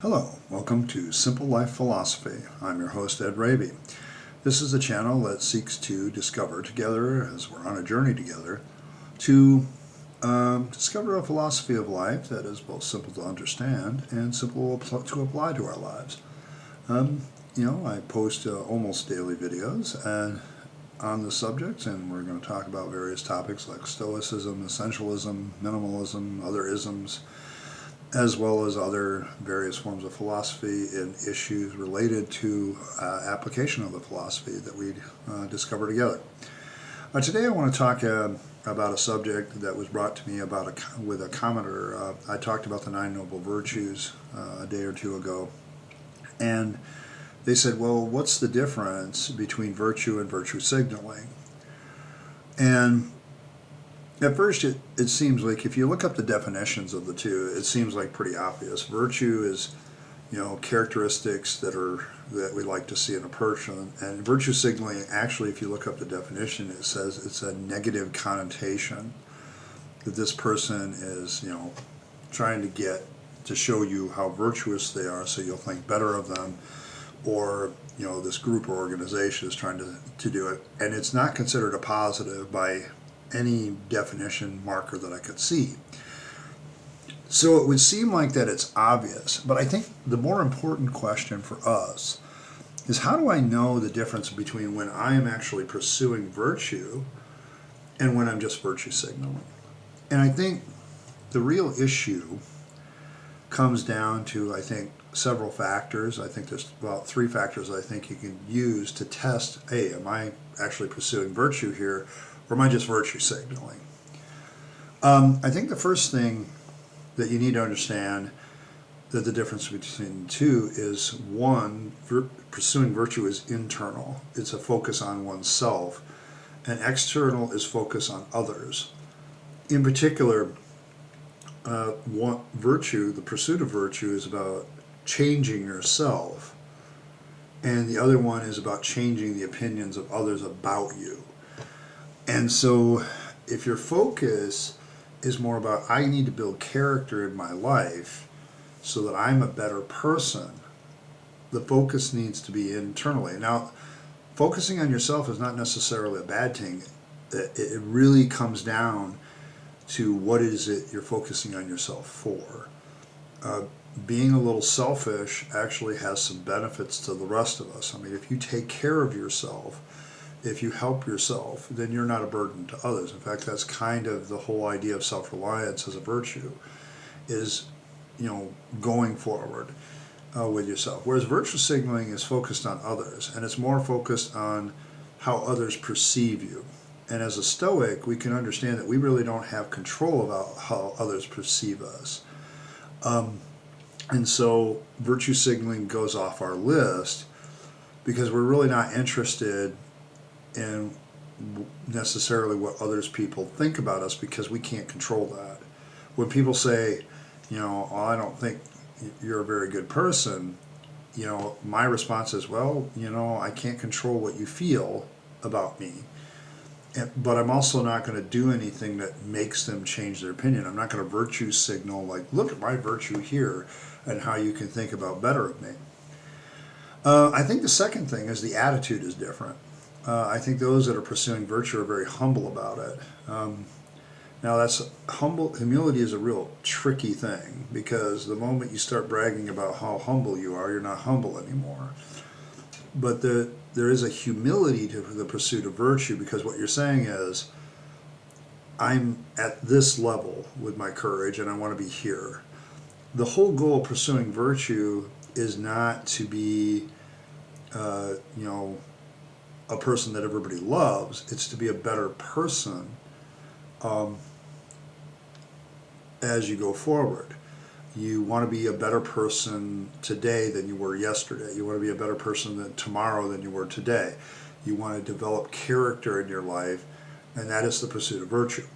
Hello, welcome to Simple Life Philosophy. I'm your host, Ed Raby. This is a channel that seeks to discover together, as we're on a journey together, to discover a philosophy of life that is both simple to understand and simple to apply to our lives. I post almost daily videos on the subjects, and we're going to talk about various topics like Stoicism, Essentialism, Minimalism, other isms, as well as other various forms of philosophy and issues related to application of the philosophy that we discover together. Today I want to talk about a subject that was brought to me with a commenter. I talked about the Nine Noble Virtues a day or two ago, and they said, well, what's the difference between virtue and virtue signaling? And at first, it seems like if you look up the definitions of the two, it seems like pretty obvious. Virtue is, characteristics that we like to see in a person, and virtue signaling, actually, if you look up the definition, it says it's a negative connotation that this person is, trying to get to show you how virtuous they are, so you'll think better of them, or this group or organization is trying to do it, and it's not considered a positive by any definition marker that I could see. So it would seem like that it's obvious, but I think the more important question for us is, how do I know the difference between when I am actually pursuing virtue and when I'm just virtue signaling? And I think the real issue comes down to, several factors. I think there's about three factors I think you can use to test, hey, am I actually pursuing virtue here, or am I just virtue signaling? I think the first thing that you need to understand, that the difference between the two is, one, pursuing virtue is internal. It's a focus on oneself, and external is focus on others. In particular, the pursuit of virtue is about changing yourself, and the other one is about changing the opinions of others about you. And so if your focus is more about, I need to build character in my life so that I'm a better person, the focus needs to be internally. Now, focusing on yourself is not necessarily a bad thing. It really comes down to what is it you're focusing on yourself for. Being a little selfish actually has some benefits to the rest of us. I mean, if you take care of yourself, if you help yourself, then you're not a burden to others. In fact, that's kind of the whole idea of self-reliance as a virtue, is, going forward with yourself. Whereas virtue signaling is focused on others, and it's more focused on how others perceive you. And as a Stoic, we can understand that we really don't have control about how others perceive us. And so virtue signaling goes off our list because we're really not interested in necessarily what people think about us, because we can't control that. When people say, oh, I don't think you're a very good person, my response is, well, I can't control what you feel about me. But I'm also not going to do anything that makes them change their opinion. I'm not going to virtue signal, like, look at my virtue here and how you can think about better of me. I think the second thing is the attitude is different. I think those that are pursuing virtue are very humble about it. Now, humility is a real tricky thing, because the moment you start bragging about how humble you are, you're not humble anymore. But there is a humility to the pursuit of virtue, because what you're saying is, I'm at this level with my courage and I want to be here. The whole goal of pursuing virtue is not to be, a person that everybody loves. It's to be a better person as you go forward. You want to be a better person today than you were yesterday. You want to be a better person tomorrow than you were today. You want to develop character in your life, and that is the pursuit of virtue.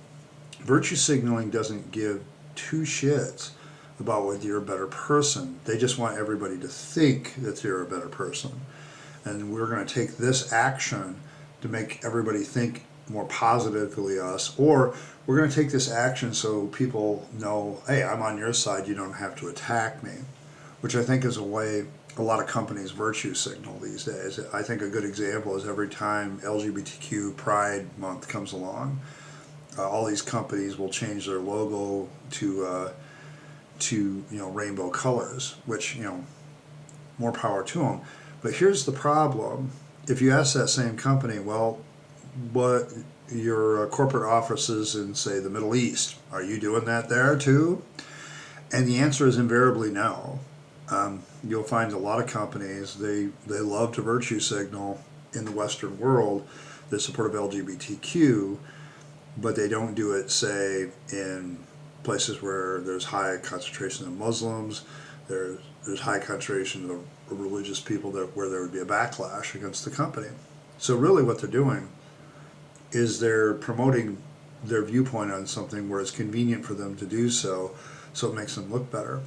Virtue signaling doesn't give two shits about whether you're a better person. They just want everybody to think that you're a better person. And we're going to take this action to make everybody think more positively us, or we're going to take this action so people know, hey, I'm on your side, you don't have to attack me. which I think is a way a lot of companies virtue signal these days. I think a good example is every time LGBTQ Pride Month comes along, all these companies will change their logo to rainbow colors, which more power to them. But here's the problem: if you ask that same company, well, what your corporate offices in, say, the Middle East, are you doing that there too? And the answer is invariably no. You'll find a lot of companies, they love to virtue signal in the Western world the support of LGBTQ, but they don't do it, say, in places where there's high concentration of Muslims, there's high concentration of religious people where there would be a backlash against the company. So really what they're doing is they're promoting their viewpoint on something where it's convenient for them to do so, so it makes them look better.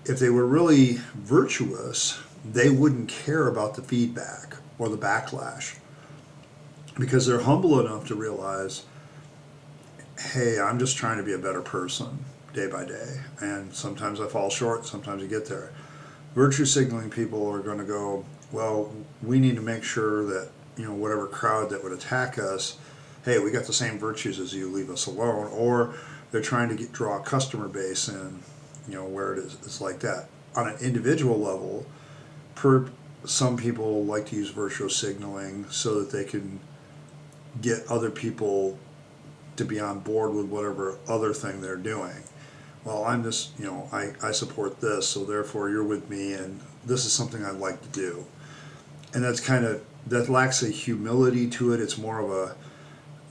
If they were really virtuous, they wouldn't care about the feedback or the backlash, because they're humble enough to realize, hey, I'm just trying to be a better person day by day, and sometimes I fall short, sometimes I get there. Virtue signaling people are going to go, well, we need to make sure that whatever crowd that would attack us, hey, we got the same virtues as you, leave us alone. Or they're trying to draw a customer base in, where it is. It's like that. On an individual level, some people like to use virtual signaling so that they can get other people to be on board with whatever other thing they're doing. Well, I'm just, I support this, so therefore you're with me, and this is something I'd like to do. And that lacks a humility to it. It's more of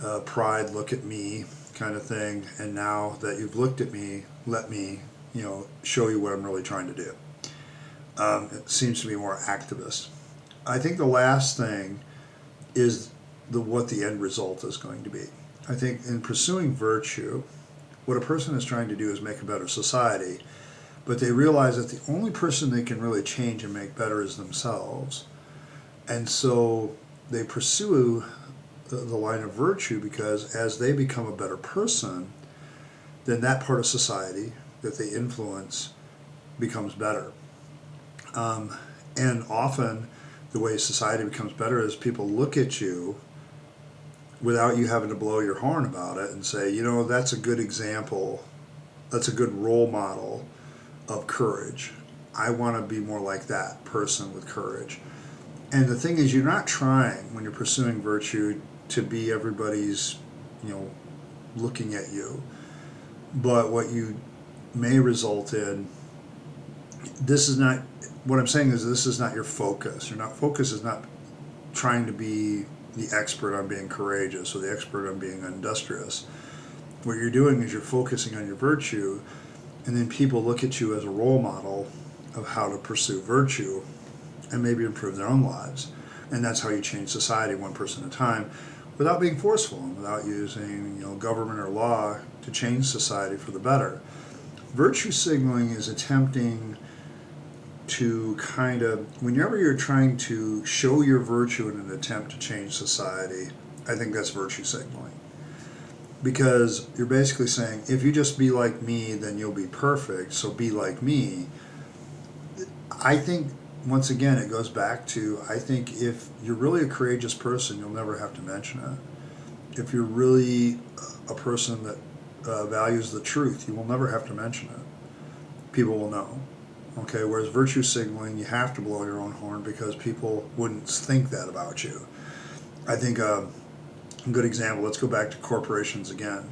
a pride, look at me kind of thing. And now that you've looked at me, let me, show you what I'm really trying to do. It seems to be more activist. I think the last thing is what the end result is going to be. I think in pursuing virtue, what a person is trying to do is make a better society, but they realize that the only person they can really change and make better is themselves. And so they pursue the line of virtue, because as they become a better person, then that part of society that they influence becomes better. And often the way society becomes better is people look at you without you having to blow your horn about it and say, that's a good example, that's a good role model of courage. I want to be more like that person with courage. And the thing is, you're not trying, when you're pursuing virtue, to be everybody's, looking at you. But what you may result in, what I'm saying is this is not your focus. Focus is not trying to be the expert on being courageous or the expert on being industrious. What you're doing is you're focusing on your virtue, and then people look at you as a role model of how to pursue virtue and maybe improve their own lives. And that's how you change society one person at a time, without being forceful and without using government or law to change society for the better. Virtue signaling is attempting to whenever you're trying to show your virtue in an attempt to change society, I think that's virtue signaling. Because you're basically saying, if you just be like me, then you'll be perfect, so be like me. I think, once again, it goes back to, I think if you're really a courageous person, you'll never have to mention it. If you're really a person that values the truth, you will never have to mention it. People will know. Okay, whereas virtue signaling, you have to blow your own horn because people wouldn't think that about you. I think a good example, let's go back to corporations again.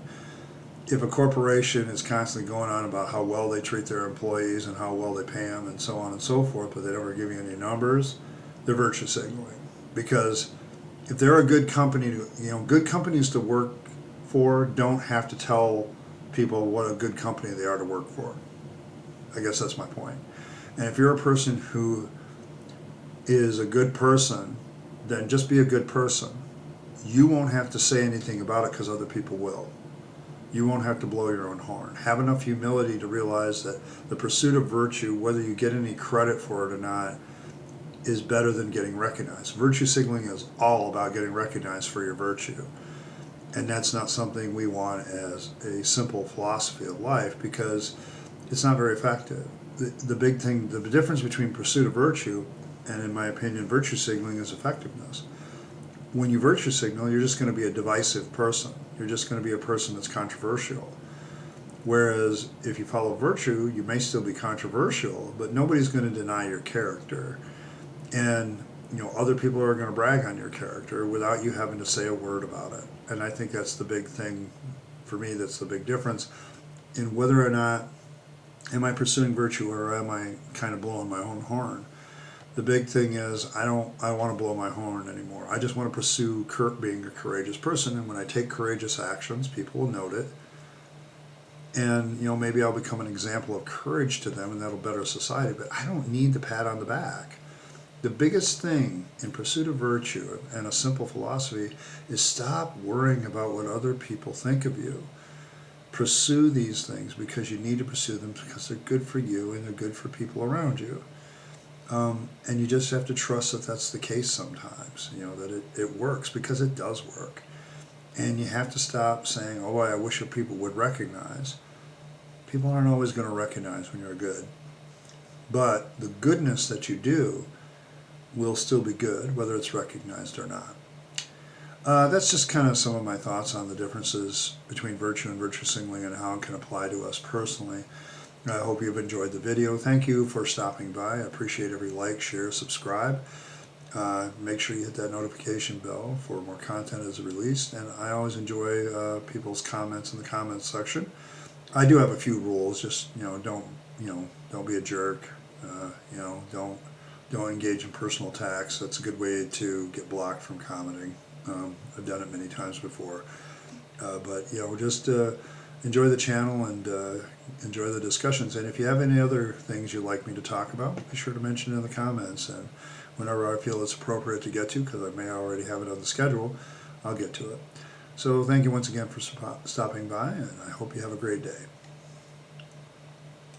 If a corporation is constantly going on about how well they treat their employees and how well they pay them and so on and so forth, but they never give you any numbers, they're virtue signaling. Because if they're a good company, good companies to work for don't have to tell people what a good company they are to work for. I guess that's my point. And if you're a person who is a good person, then just be a good person. You won't have to say anything about it because other people will. You won't have to blow your own horn. Have enough humility to realize that the pursuit of virtue, whether you get any credit for it or not, is better than getting recognized. Virtue signaling is all about getting recognized for your virtue. And that's not something we want as a simple philosophy of life, because it's not very effective. the big thing, the difference between pursuit of virtue and, in my opinion, virtue signaling is effectiveness. When you virtue signal, you're just going to be a divisive person. You're just going to be a person that's controversial. Whereas if you follow virtue, you may still be controversial, but nobody's going to deny your character. And other people are going to brag on your character without you having to say a word about it. And I think that's the big thing for me. That's the big difference in whether or not am I pursuing virtue or am I kind of blowing my own horn. The big thing is I want to blow my horn anymore. I just want to pursue being a courageous person, and when I take courageous actions, people will note it. And maybe I'll become an example of courage to them, and that'll better society. But I don't need the pat on the back. The biggest thing in pursuit of virtue and a simple philosophy is stop worrying about what other people think of you. Pursue these things because you need to pursue them because they're good for you and they're good for people around you. And you just have to trust that that's the case sometimes, that it works, because it does work. And you have to stop saying, oh, I wish people would recognize. People aren't always going to recognize when you're good. But the goodness that you do will still be good, whether it's recognized or not. That's just kind of some of my thoughts on the differences between virtue and virtue signaling and how it can apply to us personally. I hope you've enjoyed the video. Thank you for stopping by. I appreciate every like, share, subscribe. Make sure you hit that notification bell for more content as released. And I always enjoy people's comments in the comments section. I do have a few rules. Just don't be a jerk. Don't engage in personal attacks. That's a good way to get blocked from commenting. I've done it many times before. But just enjoy the channel and enjoy the discussions. And if you have any other things you'd like me to talk about, be sure to mention it in the comments. And whenever I feel it's appropriate to get to, because I may already have it on the schedule, I'll get to it. So thank you once again for stopping by, and I hope you have a great day.